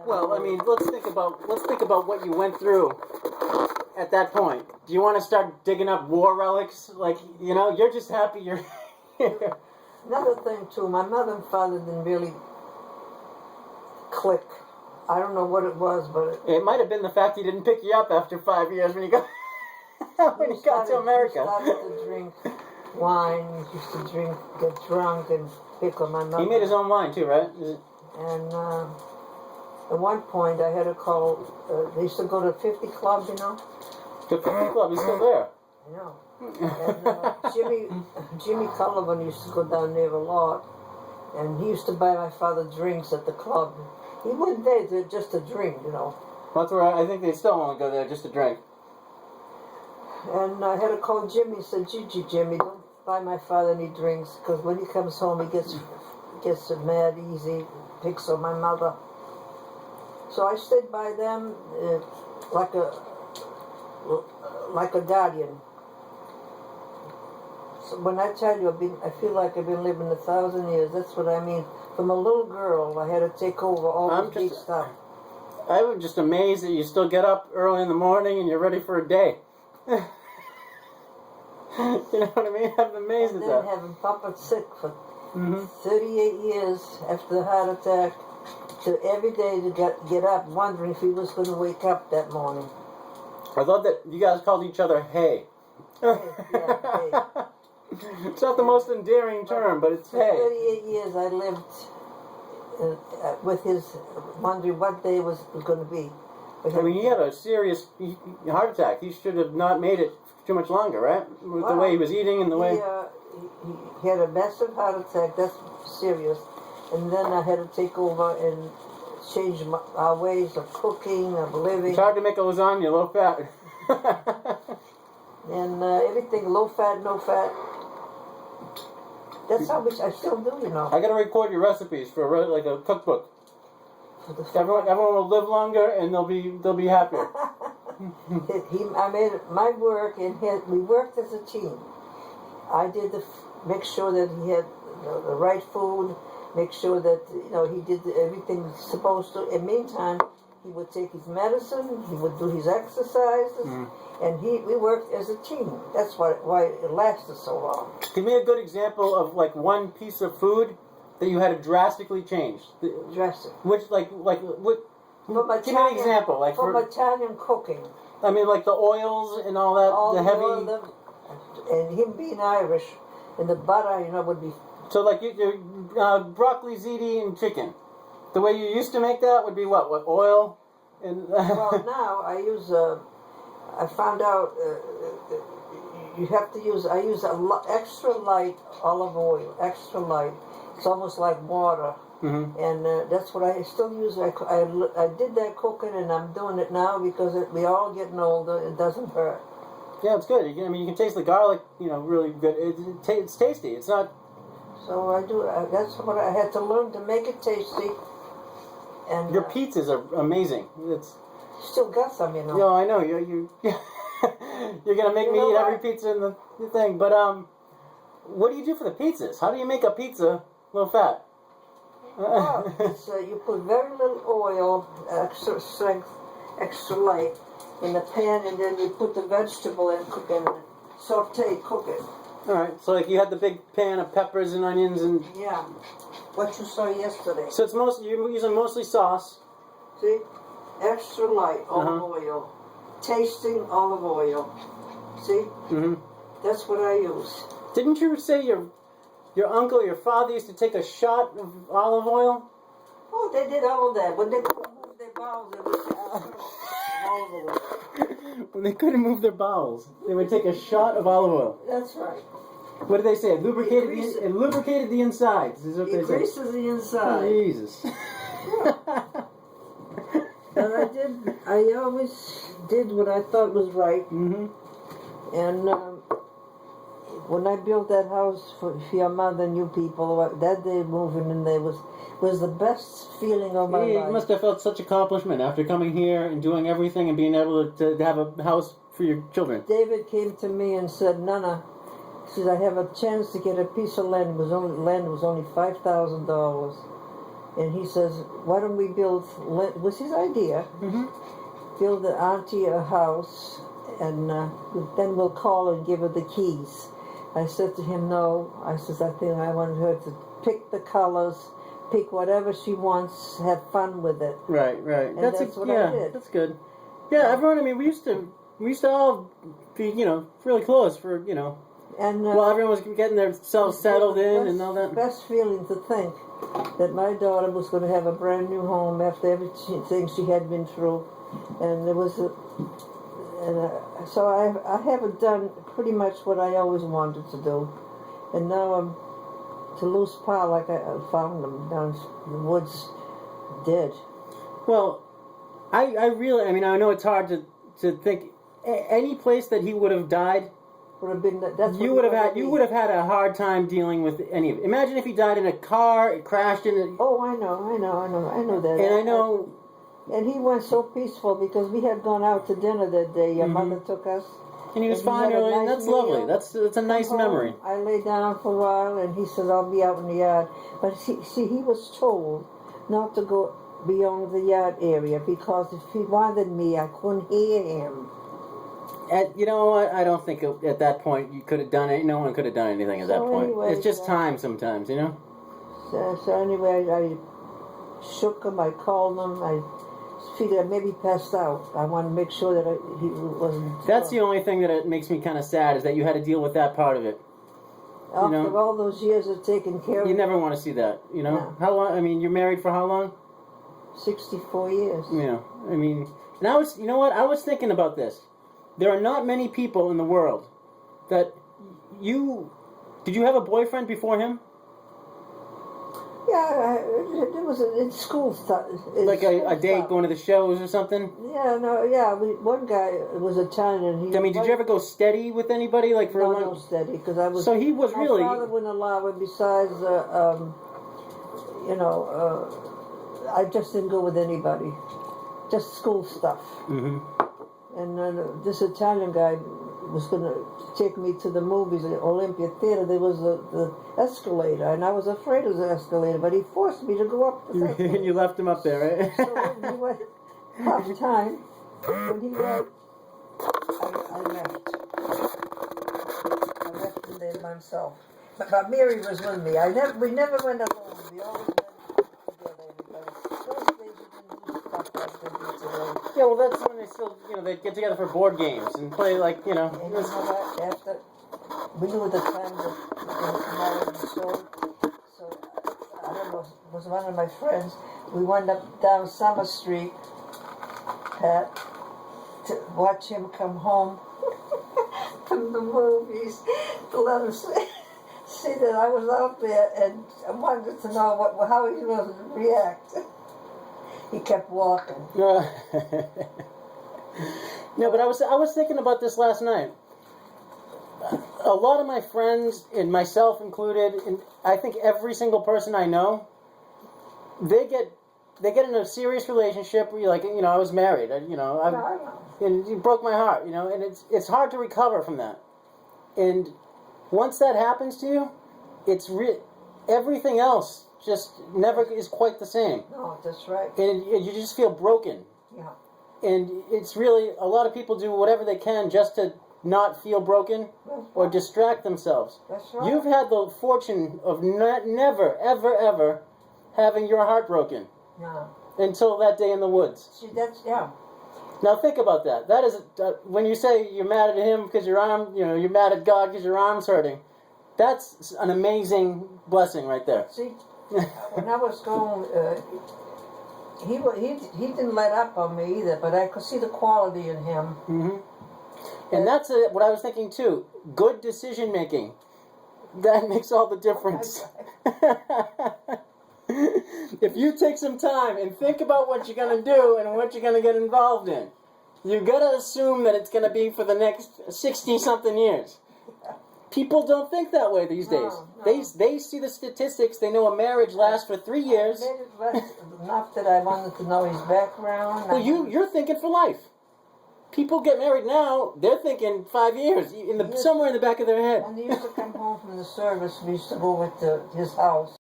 Well, I mean, let's think about what you went through at that point. Do you want to start digging up war relics? Like, you're just happy you're here. Another thing too, my mother and father didn't really click. I don't know what it was, but it might have been the fact he didn't pick you up after 5 years when you got to America. He started to drink wine. He used to get drunk, and pick on my mother. He made his own wine too, right? And at one point, I had to call. They used to go to 50 Club, The 50 Club, he's still there. I know. And Jimmy Cullivan used to go down there a lot, and he used to buy my father drinks at the club. He went there just to drink, That's where I think they still only go there just to drink. And I had to call Jimmy and said, Jimmy, don't buy my father any drinks, because when he comes home he gets mad easy, picks on my mother. So I stayed by them like a guardian. So when I tell you I feel like I've been living 1,000 years, that's what I mean. From a little girl, I had to take over all this big stuff. I'm just amazed that you still get up early in the morning and you're ready for a day. You know what I mean? I'm amazed at that. And then having Papa sick for 38 years after the heart attack, to every day to get up wondering if he was going to wake up that morning. I love that you guys called each other hey. Yeah, hey. It's not the most endearing term, but it's hey. For 38 years I lived with his wondering what day was going to be. I mean, he had a serious heart attack. He should have not made it too much longer, right? With the way he was eating and the way... He had a massive heart attack, that's serious. And then I had to take over and change our ways of cooking, of living. It's hard to make a lasagna low fat. And everything low fat, no fat. That's how I still do, I gotta record your recipes for a cookbook. Everyone will live longer and they'll be happier. I made my work, and we worked as a team. I did make sure that he had the right food, make sure that he did everything he's supposed to. In the meantime, he would take his medicine, he would do his exercises, and we worked as a team. That's why it lasted so long. Give me a good example of one piece of food that you had to drastically change. Drastic. Which what? Give me an example. From Italian cooking. I mean, the oils and all that. All the heavy. Oil, and him being Irish, and the butter, would be. So broccoli, ziti, and chicken. The way you used to make that would be what? What oil? And well, now I use. I found out you have to use. I use extra light olive oil. Extra light. It's almost like water. And that's what I still use. I did that cooking, and I'm doing it now because we're all getting older. It doesn't hurt. Yeah, it's good. You can taste the garlic. Really good. It's tasty. It's not. So I do. That's what I had to learn to make it tasty. And your pizzas are amazing. It's still got some, Yeah, I know. You're gonna make me eat every pizza in the thing. But what do you do for the pizzas? How do you make a pizza low fat? Well, you put very little oil, extra strength, extra light in the pan, and then you put the vegetable in, cook it, cook it. All right. So you had the big pan of peppers and onions and. Yeah. What you saw yesterday. So it's you're using mostly sauce. See, extra light olive oil, tasting olive oil. See, that's what I use. Didn't you say your uncle, your father used to take a shot of olive oil? Oh, they did all of that. When they couldn't move their bowels, they would take olive oil. When they couldn't move their bowels, they would take a shot of olive oil. That's right. What did they say? It lubricated the insides. Is what they say. It greases the inside. Jesus. And I always did what I thought was right. And when I built that house for your mother and you people, that day moving in there was the best feeling of my life. You must have felt such accomplishment after coming here and doing everything and being able to have a house for your children. David came to me and said, Nana, He says, I have a chance to get a piece of land. Land was only $5,000. And he says, why don't we build, was his idea, build the auntie a house, and then we'll call and give her the keys. I said to him, no. I says, I think I wanted her to pick the colors, pick whatever she wants, have fun with it. Right. And that's what I did. That's good. Yeah, everyone. I mean, we used to all be, really close for, And while everyone was getting themselves settled in and all that. Best feeling to think that my daughter was going to have a brand new home after everything she had been through, and there was so I haven't done pretty much what I always wanted to do, and now I'm to lose Pa like I found them down in the woods, dead. Well, I really, I mean, I know it's hard to think any place that he would have died. Would have been that's You would have had a hard time dealing with any of it. Imagine if he died in a car, it crashed in a... Oh, I know that. And I know... And he went so peaceful because we had gone out to dinner that day. Your mother took us. And he was fine early, and that's lovely. That's a nice memory. I lay down for a while, and he said, I'll be out in the yard. But see, he was told not to go beyond the yard area because if he wanted me, I couldn't hear him. You know what? I don't think at that point you could have done it. No one could have done anything at that point. Anyway, it's just time sometimes, So anyway, I shook him. I called him. I figured maybe passed out. I want to make sure that he wasn't... That's the only thing that it makes me kind of sad is that you had to deal with that part of it. After all those years of taking care of you never want to see that, No. How long? I mean, you're married for how long? 64 years. Yeah, I mean, and I was, I was thinking about this. There are not many people in the world that did you have a boyfriend before him? Yeah, it was in school stuff. Like a date, going to the shows or something? Yeah, no, yeah. One guy was Italian. And did you ever go steady with anybody? Like for a long... No, steady, because I was... So he was really... My father wouldn't allow it besides, I just didn't go with anybody. Just school stuff. Mm-hmm. And this Italian guy was going to take me to the movies at Olympia Theater. There was the escalator, and I was afraid of the escalator, but he forced me to go up the escalator. You left him up there, right? So when he went half time, when he went, I left. I left him there myself. But Mary was with me. We never went alone. We always went together. Those days we didn't do stuff like they do today. Yeah, well, that's when they still, they get together for board games and play, like, And you know what? After we knew the time that tomorrow was sold, so I don't know, it was one of my friends. We went up down Summer Street, Pat, to watch him come home from the movies to let him see that I was out there, and I wanted to know how he was going to react. He kept walking. No, but I was thinking about this last night. A lot of my friends, and myself included, and I think every single person I know, they get in a serious relationship where you're like, I was married, and it broke my heart, and it's hard to recover from that. And once that happens to you, everything else just never is quite the same. No, that's right. And you just feel broken. Yeah. And it's really, a lot of people do whatever they can just to not feel broken or distract themselves. That's right. You've had the fortune of never, ever, ever having your heart broken. No. Until that day in the woods. See, yeah. Now think about that. That is, when you say you're mad at him because your arm, you're mad at God because your arm's hurting, that's an amazing blessing right there. See, when I was going, he didn't let up on me either, but I could see the quality in him. Mm-hmm. And that's what I was thinking too. Good decision making. That makes all the difference. If you take some time and think about what you're going to do and what you're going to get involved in, you've got to assume that it's going to be for the next 60-something years. People don't think that way these days. No. They see the statistics. They know a marriage lasts for 3 years. I made it enough that I wanted to know his background. Well, you're thinking for life. people get married now, they're thinking 5 years, somewhere in the back of their head. When he used to come home from the service, we used to go over to his house.